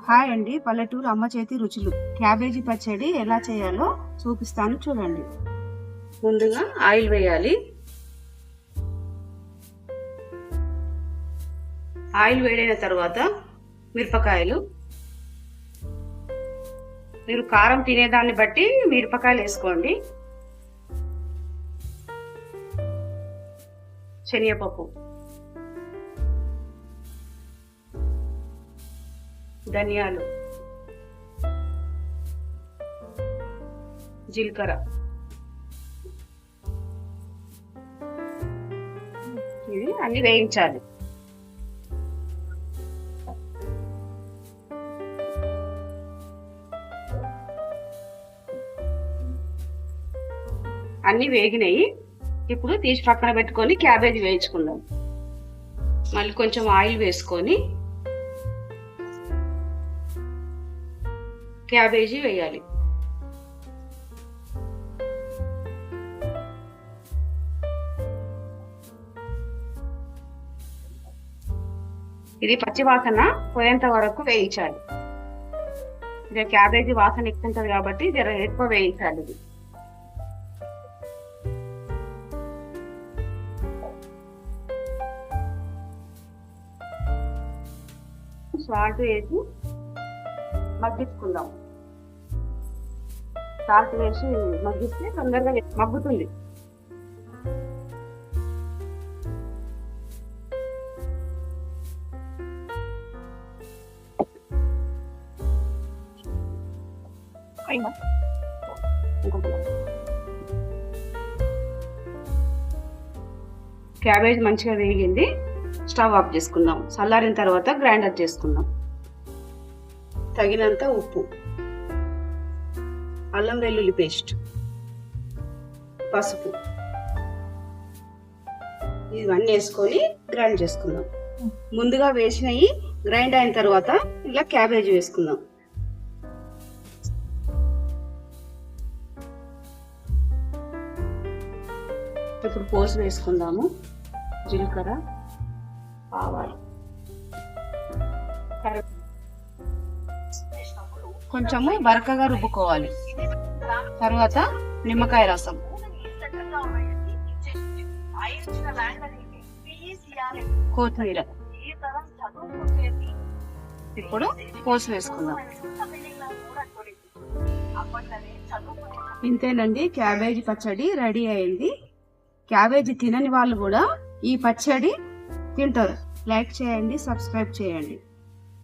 Hi అండి, పల్లెటూరు అమ్మ చేతి రుచులు. క్యాబేజీ పచ్చడి ఎలా చేయాలో చూపిస్తాను చూడండి. ముందుగా ఆయిల్ వేయాలి. ఆయిల్ వేడైన తర్వాత మిరపకాయలు, మీరు కారం తినేదాన్ని బట్టి మిరపకాయలు వేసుకోండి. శనగపప్పు, ధనియాలు, జీలకర్ర, ఇవి అన్ని వేయించాలి. అన్ని వేగినాయి. ఇప్పుడు తీసి పక్కన పెట్టుకొని క్యాబేజీ వేయించుకుందాం. మళ్ళీ కొంచెం ఆయిల్ వేసుకొని క్యాబేజీ వేయాలి. ఇది పచ్చి వాసన పోయేంత వరకు వేయించాలి. ఇది క్యాబేజీ వాసన ఎక్కువ ఉంటుంది కాబట్టి జర ఎక్కువ వేయించాలి. ఇది సాల్ట్ వేసి మగ్గించుకుందాం. సాల్ట్ వేసి మగ్గిస్తే తొందరగా మగ్గుతుంది. క్యాబేజ్ మంచిగా వేగింది. స్టవ్ ఆఫ్ చేసుకుందాం. చల్లారిన తర్వాత గ్రైండర్ చేసుకుందాం. తగినంత ఉప్పు, అల్లం వెల్లుల్లి పేస్ట్, పసుపు ఇవన్నీ వేసుకొని గ్రైండ్ చేసుకుందాం. ముందుగా వేసినవి గ్రైండ్ అయిన తర్వాత ఇలా క్యాబేజీ వేసుకుందాం. ఇప్పుడు పోసి వేసుకుందాము. జీలకర్ర, ఆవాలు, కొంచెము బరకగా రుబ్బుకోవాలి. తర్వాత నిమ్మకాయ రసం, కొత్తిమీర. ఇప్పుడు పోసి వేసుకుందాం. ఇంతేనండి, క్యాబేజీ పచ్చడి రెడీ అయింది. క్యాబేజీ తినని వాళ్ళు కూడా ఈ పచ్చడి తింటారు. లైక్ చేయండి, సబ్స్క్రైబ్ చేయండి.